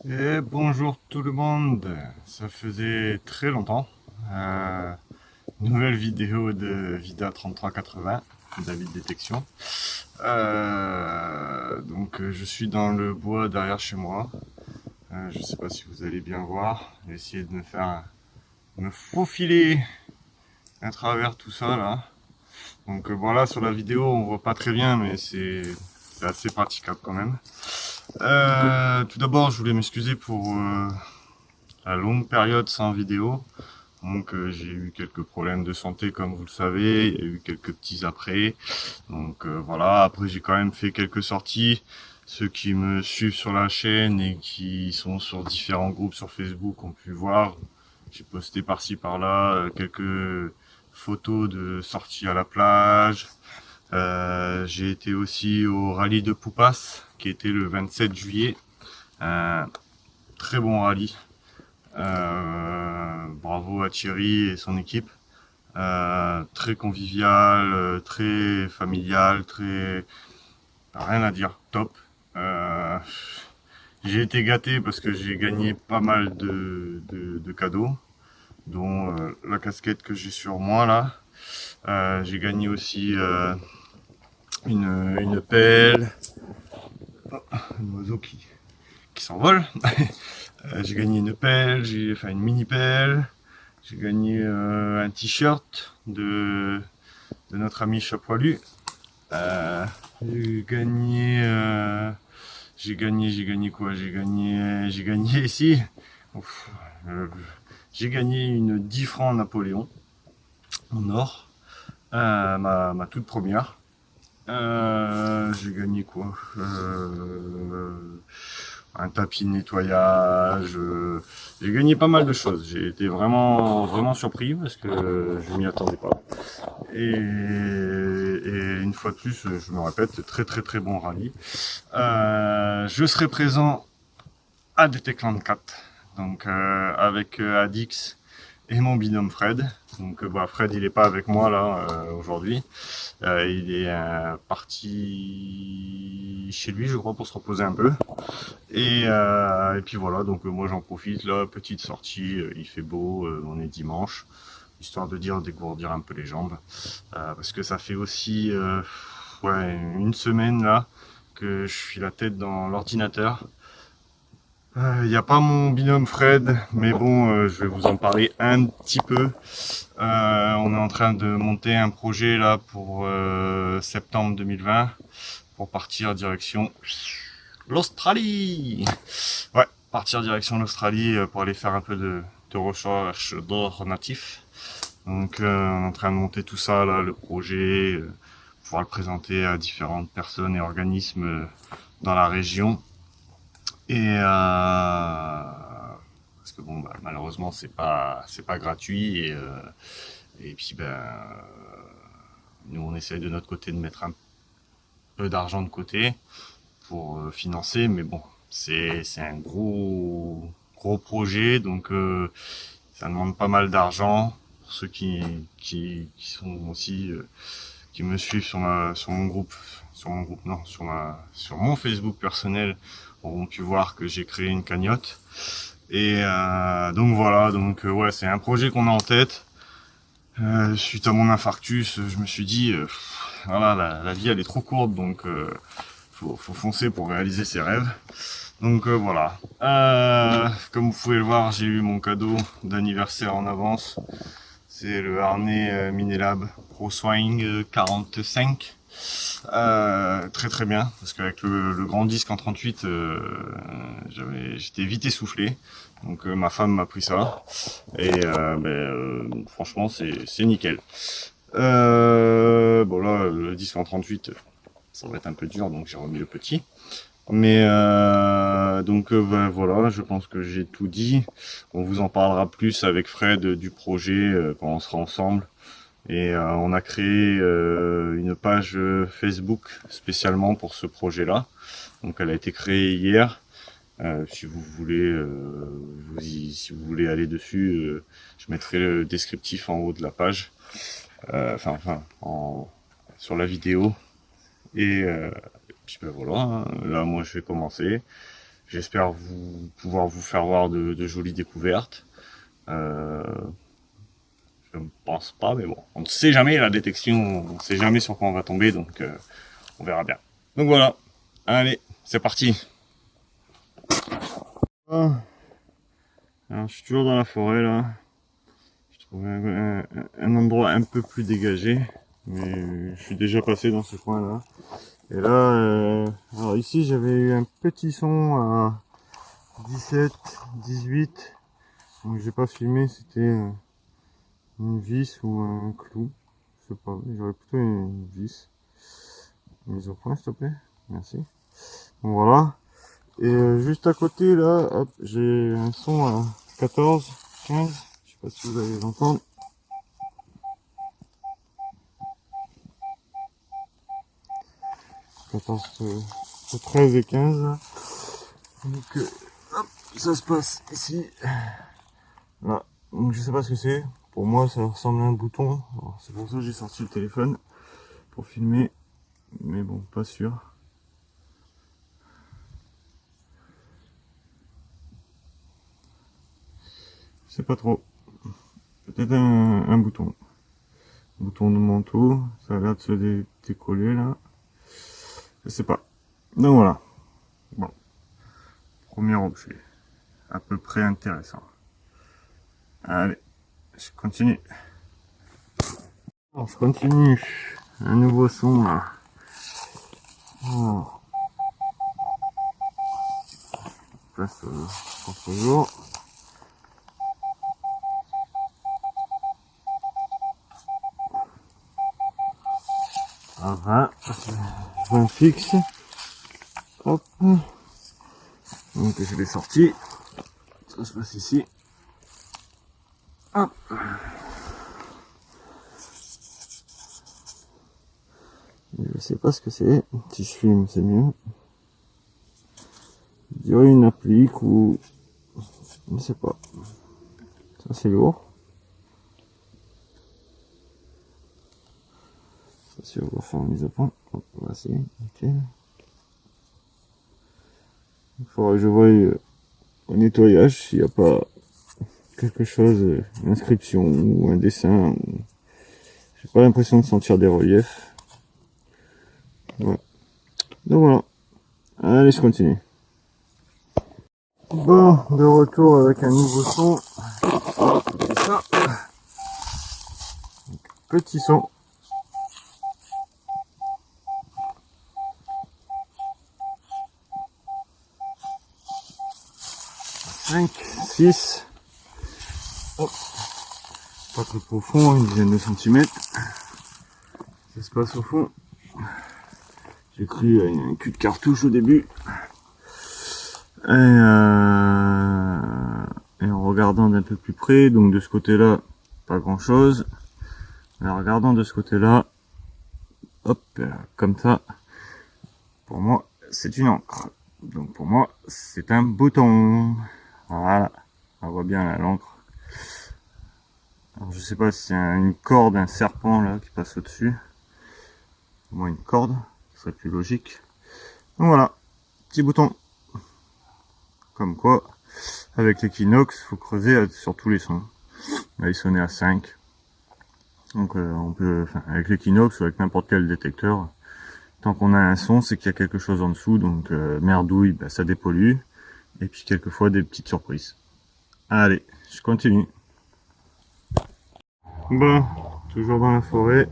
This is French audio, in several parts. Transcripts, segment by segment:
Et bonjour tout le monde, ça faisait très longtemps. Euh, Nouvelle vidéo de Vida 3380, David Détection. Je suis dans le bois derrière chez moi. Je sais pas si vous allez bien voir. J'ai essayé de me faufiler à travers tout ça là. Voilà, sur la vidéo on voit pas très bien, mais c'est assez praticable quand même. Tout d'abord, je voulais m'excuser pour la longue période sans vidéo. J'ai eu quelques problèmes de santé comme vous le savez, il y a eu quelques petits après. Voilà, après j'ai quand même fait quelques sorties. Ceux qui me suivent sur la chaîne et qui sont sur différents groupes sur Facebook ont pu voir. J'ai posté par-ci par-là quelques photos de sorties à la plage. J'ai été aussi au rallye de Poupas qui était le 27 juillet. Un très bon rallye. Bravo à Thierry et son équipe. Très convivial, très familial, très... Rien à dire, top. Euh, j'ai été gâté parce que j'ai gagné pas mal de cadeaux, dont la casquette que j'ai sur moi là. J'ai gagné aussi une pelle, un oiseau qui s'envole. J'ai gagné une pelle, enfin une mini pelle. J'ai gagné un t-shirt de notre ami Chapoilu. Euh, j'ai gagné, j'ai gagné quoi? J'ai gagné ici. Ouf, euh, j'ai gagné une 10 francs Napoléon en or, ma toute première. J'ai gagné quoi? Un tapis de nettoyage. J'ai gagné pas mal de choses. J'ai été vraiment surpris parce que je m'y attendais pas. Et une fois de plus, je me répète, très bon rallye. Je serai présent à Détecland 4, avec Adix et mon binôme Fred. Fred il est pas avec moi là aujourd'hui. Il est parti chez lui, je crois, pour se reposer un peu. Et puis voilà, moi j'en profite là, petite sortie, il fait beau, on est dimanche, histoire de dégourdir un peu les jambes, parce que ça fait aussi une semaine là que je suis la tête dans l'ordinateur. Il n'y a pas mon binôme Fred, mais bon, je vais vous en parler un petit peu. On est en train de monter un projet là pour septembre 2020 pour partir direction l'Australie. Ouais, partir direction l'Australie pour aller faire un peu de recherche d'or natif. On est en train de monter tout ça là, le projet, pouvoir le présenter à différentes personnes et organismes dans la région. Parce que malheureusement c'est pas gratuit et puis nous on essaye de notre côté de mettre un peu d'argent de côté pour financer, mais bon c'est un gros projet ça demande pas mal d'argent pour ceux qui sont aussi qui me suivent sur mon groupe non sur mon Facebook personnel auront pu voir que j'ai créé une cagnotte. Ouais, c'est un projet qu'on a en tête. Suite à mon infarctus, je me suis dit, voilà, la vie elle est trop courte, faut foncer pour réaliser ses rêves. Voilà. Comme vous pouvez le voir, j'ai eu mon cadeau d'anniversaire en avance. C'est le harnais Minelab Pro Swing 45. Très bien, parce qu'avec le grand disque en 38, j'étais vite essoufflé. Ma femme m'a pris ça. Franchement, c'est nickel. Bon là, le disque en 38, ça va être un peu dur, donc j'ai remis le petit. Voilà, je pense que j'ai tout dit. On vous en parlera plus avec Fred du projet quand on sera ensemble. On a créé une page Facebook spécialement pour ce projet-là. Donc elle a été créée hier. Si vous voulez, si vous voulez aller dessus, je mettrai le descriptif en haut de la page, sur la vidéo. Et puis voilà, hein. Là moi je vais commencer. J'espère pouvoir vous faire voir de jolies découvertes. Je ne pense pas, mais bon, on ne sait jamais la détection, on ne sait jamais sur quoi on va tomber, donc on verra bien. Donc voilà, allez, c'est parti. Alors, je suis toujours dans la forêt là. Je trouve un endroit un peu plus dégagé, mais je suis déjà passé dans ce coin là. Et là, alors ici j'avais eu un petit son à 17, 18, donc j'ai pas filmé, c'était une vis ou un clou, je sais pas, j'aurais plutôt une vis. Mise au point s'il te plaît, merci. Donc voilà, et juste à côté là, hop, j'ai un son à 14, 15, je sais pas si vous allez l'entendre. 14, 13 et 15 là. Donc hop, ça se passe ici. Là, donc je sais pas ce que c'est. Pour moi ça ressemble à un bouton. C'est pour ça que j'ai sorti le téléphone pour filmer. Mais bon, pas sûr. Je sais pas trop. Peut-être un bouton. Bouton de manteau. Ça a l'air de se décoller là. Je sais pas. Donc voilà. Bon. Premier objet. À peu près intéressant. Allez, je continue. Alors, je continue. Un nouveau son là. Alors. Je passe contre-jour. À 20. 20 fixe. Hop. Donc je l'ai sorti. Ça se passe ici. Hop. Je sais pas ce que c'est. Si je filme, c'est mieux. Je dirais une applique ou... Je ne sais pas. Ça c'est lourd. Ça c'est on va faire une mise au point. Hop, voici. Ok. Il faudra que je voie au nettoyage s'il n'y a pas quelque chose, une inscription ou un dessin. J'ai pas l'impression de sentir des reliefs. Ouais. Donc voilà. Allez, je continue. Bon, de retour avec un nouveau son. C'est ça. Petit son. 5, 6. Hop. Pas trop profond, une dizaine de centimètres. Ça se passe au fond. J'ai cru à un cul de cartouche au début. Et en regardant d'un peu plus près, donc de ce côté-là, pas grand-chose. Mais en regardant de ce côté-là, hop, comme ça, pour moi, c'est une encre. Donc pour moi, c'est un bouton. Voilà, on voit bien là l'encre. Alors je sais pas si c'est une corde, un serpent là qui passe au-dessus. Au moins une corde, ce serait plus logique. Donc voilà, petit bouton. Comme quoi, avec l'Equinox, faut creuser sur tous les sons. Là, il sonnait à 5. Donc on peut, enfin, avec l'Equinox ou avec n'importe quel détecteur, tant qu'on a un son, c'est qu'il y a quelque chose en dessous. Donc merdouille, bah, ça dépollue. Et puis quelquefois des petites surprises. Allez, je continue. Bon, toujours dans la forêt.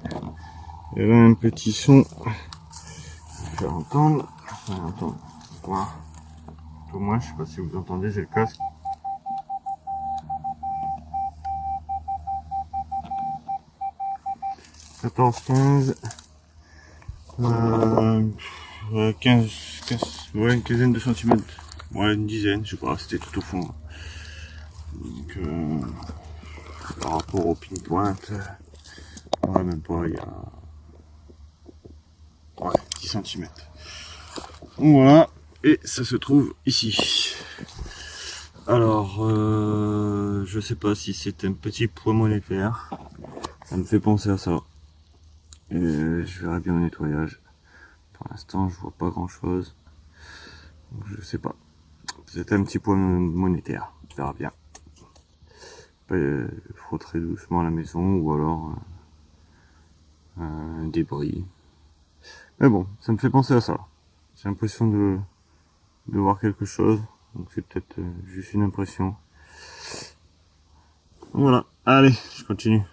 Et là un petit son. Je vais faire entendre. Enfin, entendre. Voilà. Au moins, je sais pas si vous entendez, j'ai le casque. « 14, 15, 15, ouais, une quinzaine de centimètres, ouais, une dizaine, je sais pas, c'était tout au fond. Donc, par rapport au pinpoint, ouais, même pas, il y a, ouais, 10 centimètres. Donc voilà, et ça se trouve ici. Alors, je sais pas si c'est un petit point monétaire, ça me fait penser à ça. Et je verrai bien au nettoyage. Pour l'instant, je vois pas grand chose. Donc, je sais pas. C'est un petit point monétaire, on verra bien. Frotterai doucement à la maison ou alors un débris. Mais bon, ça me fait penser à ça. J'ai l'impression de voir quelque chose, donc c'est peut-être juste une impression. Voilà, allez, je continue.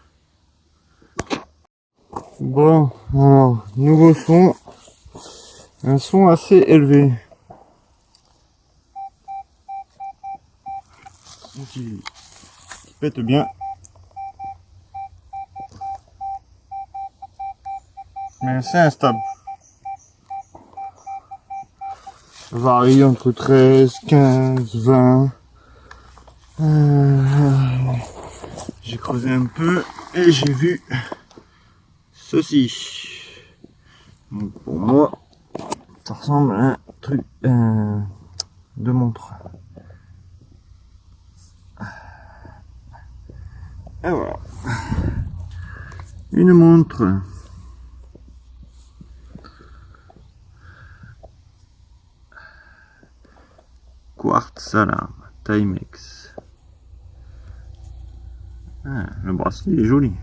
Bon, alors, nouveau son. Un son assez élevé. Qui pète bien. Mais c'est instable. Ça varie entre 13, 15, 20. J'ai creusé un peu et j'ai vu ceci. Donc pour moi, ça ressemble à un truc de montre. Et voilà. Une montre. Quartz Alarm Timex. Ah, le bracelet est joli.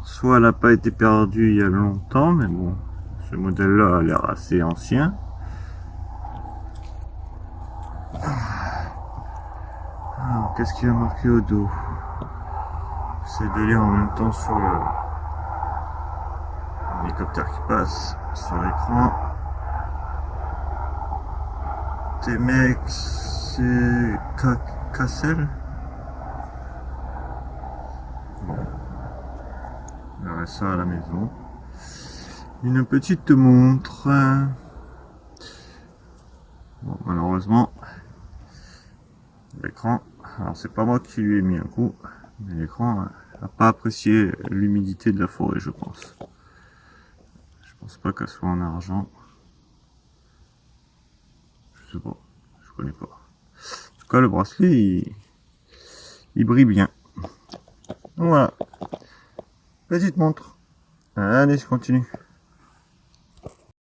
Soit elle n'a pas été perdue il y a longtemps, mais bon, ce modèle-là a l'air assez ancien. Alors, qu'est-ce qu'il y a marqué au dos? J'essaie de lire en même temps sur l'hélicoptère qui passe sur l'écran. T-Mex, c'est Cassel. Bon. On verra ça à la maison. Une petite montre. Bon, malheureusement, l'écran, alors c'est pas moi qui lui ai mis un coup, mais l'écran n'a pas apprécié l'humidité de la forêt, je pense. Je pense pas qu'elle soit en argent. Je sais pas, je connais pas. En tout cas, le bracelet, il brille bien. Voilà. Petite montre. Allez, je continue.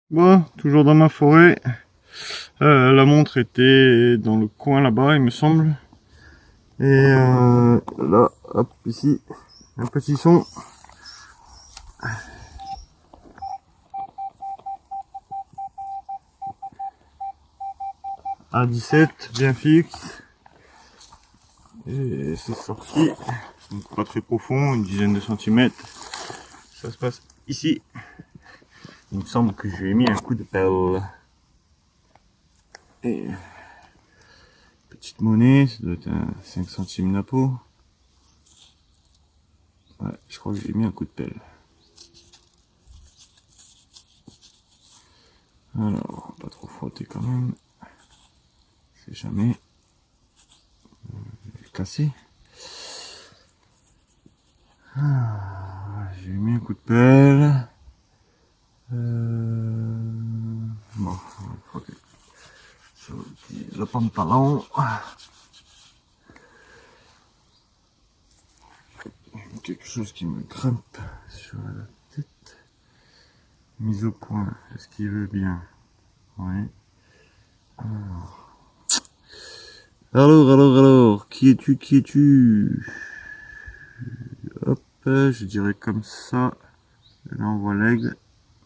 Bon, toujours dans ma forêt. La montre était dans le coin là-bas, il me semble. Et là, hop, ici, un petit son. A17, bien fixe. Et c'est sorti. Donc pas très profond, une dizaine de centimètres. Ça se passe ici. Il me semble que je lui ai mis un coup de pelle. Et petite monnaie, ça doit être un 5 centimes napo. Ouais, je crois que j'ai mis un coup de pelle. Alors, pas trop frotter quand même. C'est jamais cassé. J'ai mis un coup de pelle. Bon, il faut que sur le pantalon. Quelque chose qui me grimpe sur la tête. Mise au point, est-ce qu'il veut bien? Oui. Alors, qui es-tu, qui es-tu? Hop, je dirais comme ça. Là, on voit l'aigle.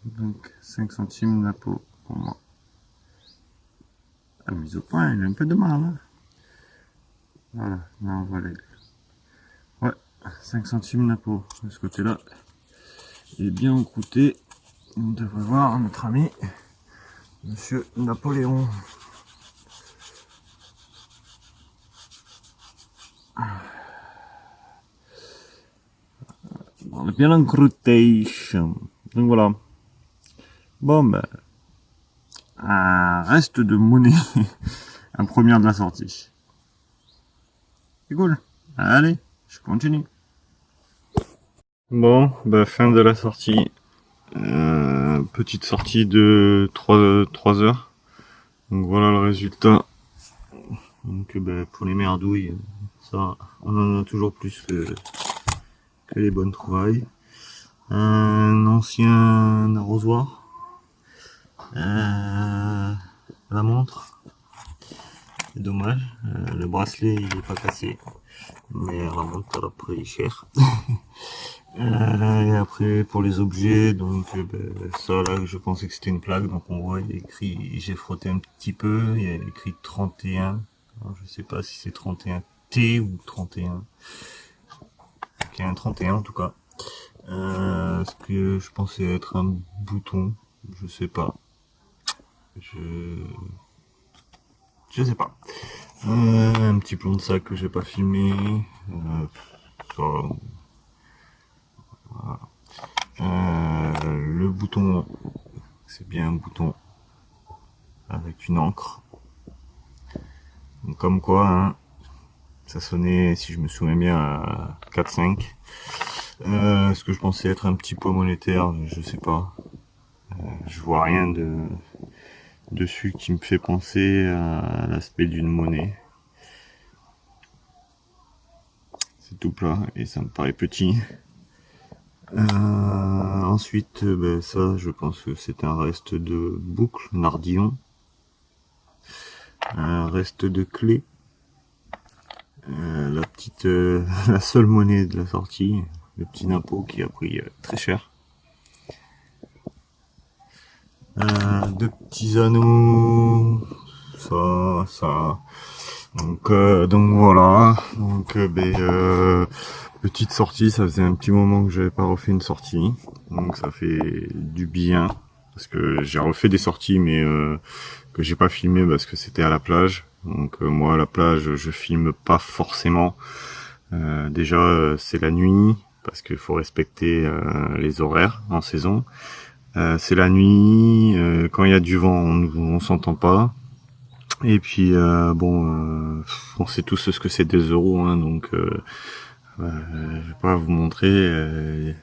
Donc, 5 centimes la peau pour moi. La mise au point, il a un peu de mal. Hein. Voilà, là, on voit l'aigle. Ouais, 5 centimes la peau. De ce côté-là, il est bien encrouté. On devrait voir notre ami, Monsieur Napoléon. On est bien encrouté. Donc voilà. Bon, ben, un reste de monnaie. Un premier de la sortie. C'est cool. Allez, je continue. Bon, bah, fin de la sortie. Petite sortie de 3 heures. Donc voilà le résultat. Donc bah, pour les merdouilles, ça, on en a toujours plus que les bonnes trouvailles. un ancien arrosoir, la montre, c'est dommage, le bracelet il est pas cassé, mais la montre elle a pris cher. Et après pour les objets, donc ça là je pensais que c'était une plaque, donc on voit il y a écrit, j'ai frotté un petit peu, il y a écrit 31, alors, je sais pas si c'est 31T ou 31, il y a un 31 en tout cas. Ce que je pensais être un bouton, je sais pas, je sais pas. Un petit plomb de sac que j'ai pas filmé, ça, voilà. Le bouton, c'est bien un bouton avec une encre. Donc, comme quoi, hein, ça sonnait, si je me souviens bien, à 4-5. Ce que je pensais être un petit poids monétaire, je sais pas. Je vois rien dessus qui me fait penser à l'aspect d'une monnaie. C'est tout plat et ça me paraît petit. Ensuite, ça, je pense que c'est un reste de boucle, nardillon. Un reste de clé. La petite, la seule monnaie de la sortie, le petit napo qui a pris très cher. Deux petits anneaux, ça. Donc voilà. Donc petite sortie, ça faisait un petit moment que j'avais pas refait une sortie, donc ça fait du bien parce que j'ai refait des sorties mais que j'ai pas filmé parce que c'était à la plage. Donc moi à la plage je filme pas forcément. Déjà c'est la nuit parce qu'il faut respecter les horaires en saison. C'est la nuit, quand il y a du vent on s'entend pas. Et puis bon, on sait tous ce que c'est des euros, hein, donc je vais pas vous montrer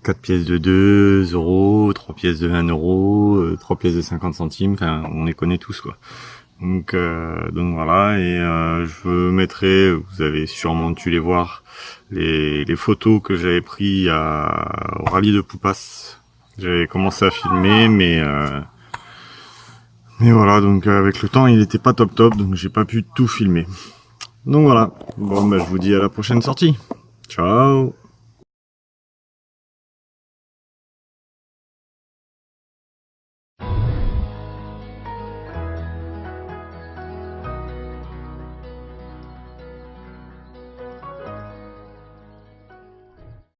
4 pièces de 2 euros, 3 pièces de 1 euro, 3 pièces de 50 centimes, enfin on les connaît tous quoi. Donc voilà, et je mettrai, vous avez sûrement dû les voir, les photos que j'avais pris au rallye de Poupas. J'avais commencé à filmer, mais voilà, donc avec le temps il était pas top, donc j'ai pas pu tout filmer. Donc voilà, bon je vous dis à la prochaine sortie. Ciao.